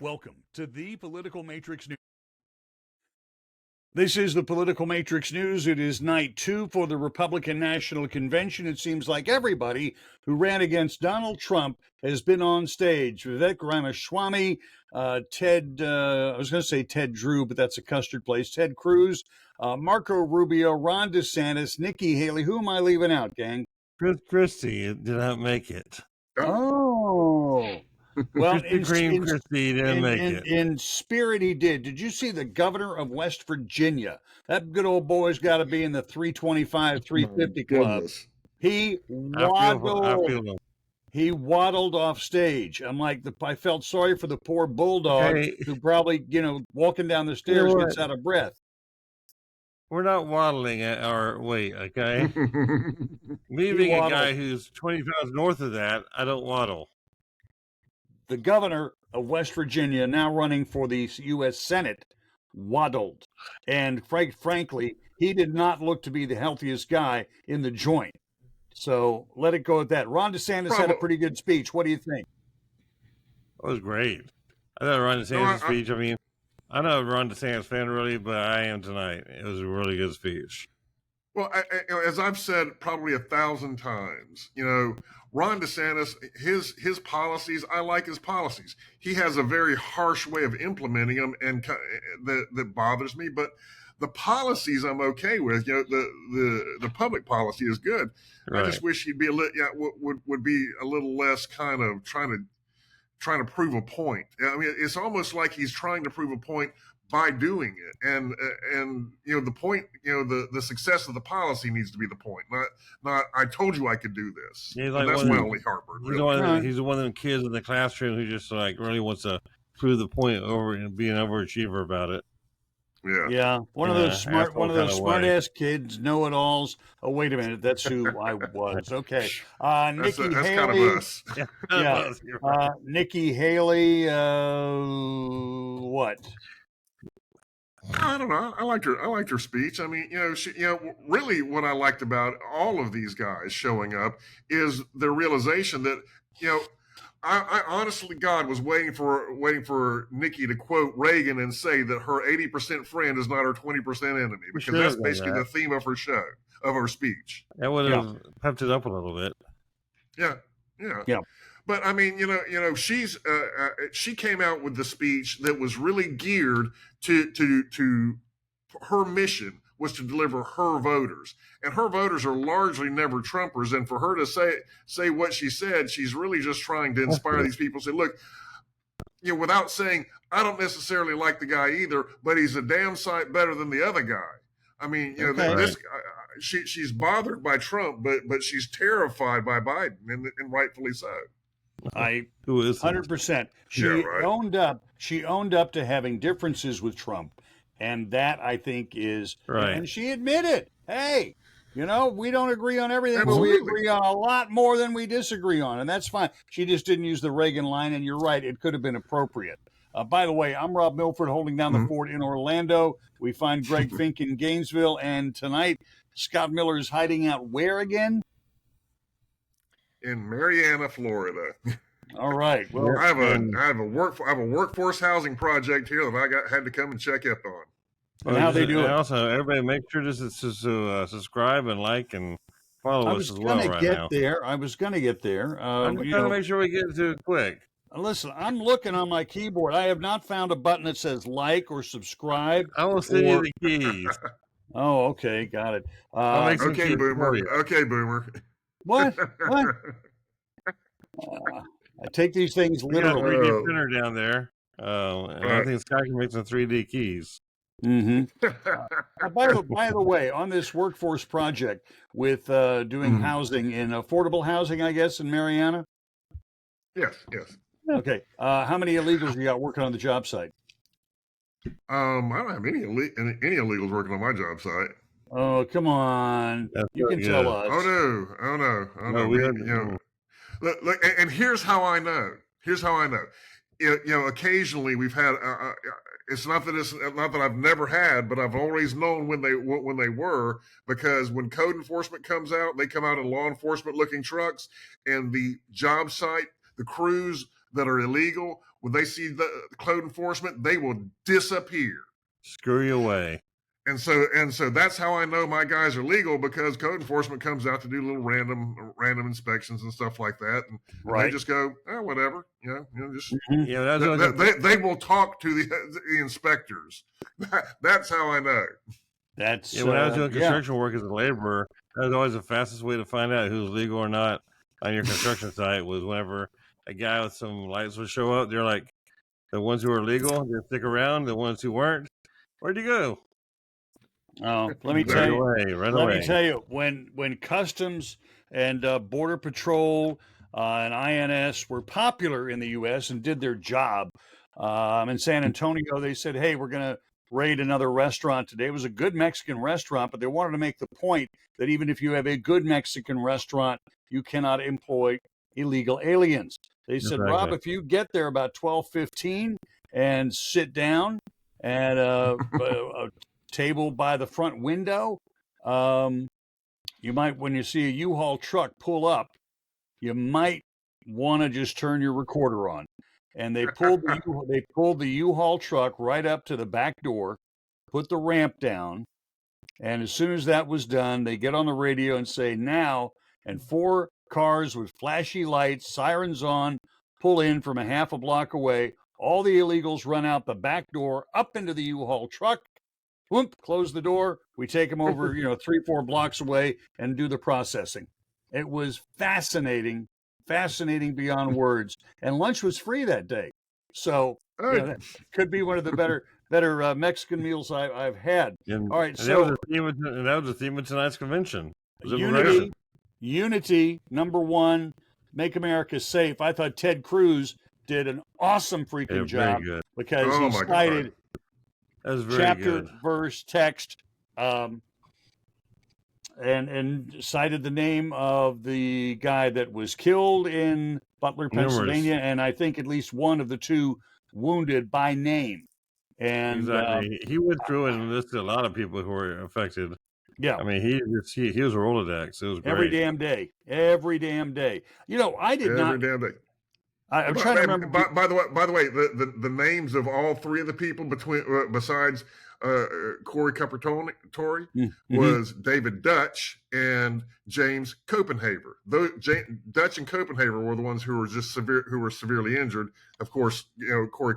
Welcome to the Political Matrix News. This is the Political Matrix News. It is night 2 for the Republican National Convention. It seems like everybody who ran against Donald Trump has been on stage. Vivek Ramaswamy, Ted, I was going to say Ted Drew, but that's a custard place. Ted Cruz, Marco Rubio, Ron DeSantis, Nikki Haley. Who am I leaving out, gang? Chris Christie did not make it. Oh. Well, Christie didn't make it. In spirit, he did. Did you see the governor of West Virginia? That good old boy's got to be in the 325, 350 club. He waddled. He waddled off stage. I'm like, I felt sorry for the poor bulldog who probably, walking down the stairs gets out of breath. We're not waddling at our weight, okay? Leaving a guy who's 20 pounds north of that, I don't waddle. The governor of West Virginia, now running for the U.S. Senate, waddled. And frankly, he did not look to be the healthiest guy in the joint. So let it go at that. Ron DeSantis had a pretty good speech. What do you think? It was great. I thought Ron DeSantis' speech, I'm not a Ron DeSantis fan really, but I am tonight. It was a really good speech. Well, as I've said probably 1,000 times, Ron DeSantis, his policies, I like his policies. He has a very harsh way of implementing them, and that bothers me. But the policies I'm okay with. The public policy is good. Right. I just wish he'd be would be a little less kind of trying to prove a point. I mean, it's almost like he's trying to prove a point by doing it, and the point, the success of the policy needs to be the point, not I told you I could do this. Yeah, like that's my only heartburn. He's one of them kids in the classroom who just really wants to prove the point over and be an overachiever about it. Yeah. One of those smart ass kids, know-it-alls. Oh, wait a minute, that's who I was. Okay, Nikki Haley. Kind of us. Yeah, Nikki Haley. What? I don't know. I liked her speech. I mean, she, really what I liked about all of these guys showing up is the realization that, I honestly, God, was waiting for Nikki to quote Reagan and say that her 80% friend is not her 20% enemy, because that's basically the theme of her speech. That would have pepped it up a little bit. Yeah. But I mean, she came out with the speech that was really geared to her mission was to deliver her voters, and her voters are largely never Trumpers. And for her to say what she said, she's really just trying to inspire these people. Say, look, without saying, I don't necessarily like the guy either, but he's a damn sight better than the other guy. I mean, she's bothered by Trump, but she's terrified by Biden, and rightfully so. 100%. She owned up to having differences with Trump, and that, I think, is right. And she admitted, hey, we don't agree on everything, but we agree on a lot more than we disagree on, and that's fine. She just didn't use the Reagan line, and you're right, it could have been appropriate. By the way, I'm Rob Milford, holding down the fort in Orlando. We find Greg Fink in Gainesville, and tonight Scott Miller is hiding out where again? In Marianna, Florida. All right. Well, I have a workforce housing project here that I had to come and check up on. And how they do it. Also, everybody make sure to subscribe and like and follow us as well right now. I was going to get there. I'm trying to make sure we get to it quick. Listen, I'm looking on my keyboard. I have not found a button that says like or subscribe. I will send you the keys. Oh, okay. Got it. Okay, Boomer. Okay, Boomer. What? I take these things literally. We got a 3D printer down there. And I think Scott can make some 3D keys. Mm-hmm. By the way, on this workforce project with doing housing in affordable housing, I guess, in Marianna? Yes. Okay. How many illegals you got working on the job site? I don't have any illegals working on my job site. Oh, come on. You can tell us. Oh no. Look, and here's how I know. Occasionally we've had. It's not that I've never had, but I've always known when they were, because when code enforcement comes out, they come out in law enforcement looking trucks, and the job site, the crews that are illegal when they see the code enforcement, they will disappear. Screw you away. And so that's how I know my guys are legal, because code enforcement comes out to do little random inspections and stuff like that, and they just go, oh, whatever, just they will talk to the inspectors. That's how I know. That's when I was doing construction work as a laborer, that was always the fastest way to find out who's legal or not on your construction site, was whenever a guy with some lights would show up. They're like, the ones who are legal, they stick around. The ones who weren't, where'd you go? Oh, let me tell you, when Customs and Border Patrol and INS were popular in the U.S. and did their job, in San Antonio, they said, hey, we're going to raid another restaurant today. It was a good Mexican restaurant, but they wanted to make the point that even if you have a good Mexican restaurant, you cannot employ illegal aliens. They said, Rob, if you get there about 12:15 and sit down at a table by the front window, you might, when you see a U-Haul truck pull up, you might want to just turn your recorder on. And they pulled the U-Haul truck right up to the back door, put the ramp down, and as soon as that was done, they get on the radio and say, now, and 4 cars with flashy lights, sirens on, pull in from a half a block away. All the illegals run out the back door, up into the U-Haul truck, whoop, close the door. We take them over, 3-4 blocks away and do the processing. It was fascinating beyond words. And lunch was free that day. So that could be one of the better Mexican meals I've had. And, all right. And that was the theme of tonight's convention. Unity, number one, make America safe. I thought Ted Cruz did an awesome freaking job because he cited chapter, verse, text, and cited the name of the guy that was killed in Butler, Pennsylvania, and I think at least one of the 2 wounded by name. And he went through and listed a lot of people who were affected. Yeah, I mean, he was a Rolodex. It was great. Every damn day. I did not. Every damn day. I'm trying to remember. By the way, the names of all 3 of the people besides Corey Capertori was David Dutch and James Copenhaver. Dutch and Copenhaver were the ones who were severely injured. Of course, Corey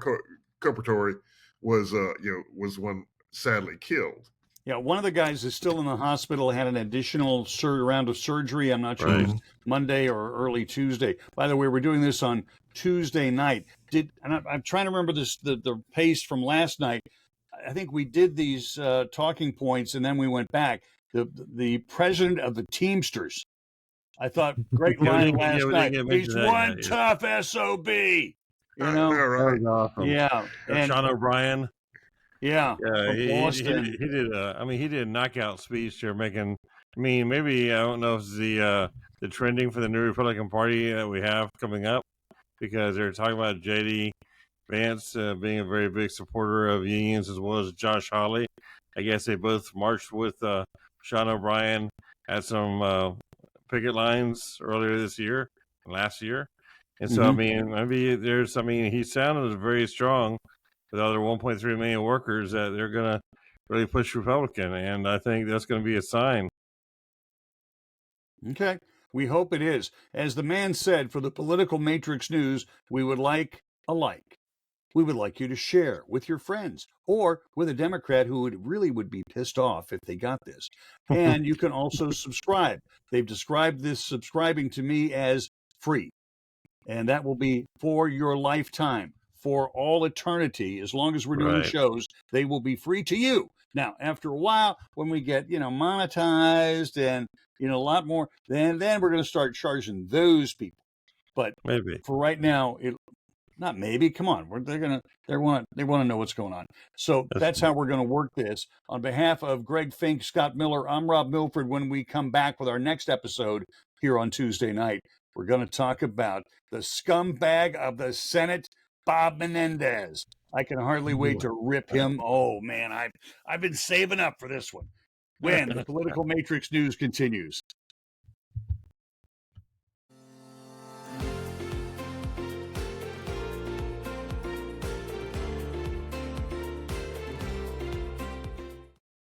Capertori was one sadly killed. Yeah, one of the guys is still in the hospital, had an additional round of surgery. I'm not sure if it was Monday or early Tuesday. By the way, we're doing this on Tuesday night. I'm trying to remember the pace from last night. I think we did these talking points, and then we went back. The president of the Teamsters, I thought, great line last night. He's one tough SOB. Right. Awesome. Yeah. And Sean O'Brien. Yeah. He did a knockout speech there making, maybe, I don't know if it's the trending for the new Republican Party that we have coming up, because they're talking about J.D. Vance being a very big supporter of unions, as well as Josh Hawley. I guess they both marched with Sean O'Brien at some picket lines earlier last year. And so, he sounded very strong with other 1.3 million workers that they're going to really push Republican. And I think that's going to be a sign. Okay. We hope it is. As the man said, for the Political Matrix News, we would like a like. We would like you to share with your friends or with a Democrat who would be pissed off if they got this. And you can also subscribe. They've described this subscribing to me as free. And that will be for your lifetime, for all eternity. As long as we're doing shows, they will be free to you. Now, after a while, when we get, monetized and, a lot more, then we're going to start charging those people. But maybe for right now, not maybe. Come on, they want to know what's going on. So that's how we're going to work this. On behalf of Greg Fink, Scott Miller, I'm Rob Milford. When we come back with our next episode here on Tuesday night, we're going to talk about the scumbag of the Senate, Bob Menendez. I can hardly wait to rip him. Oh man, I've been saving up for this one. When the Political Matrix News continues.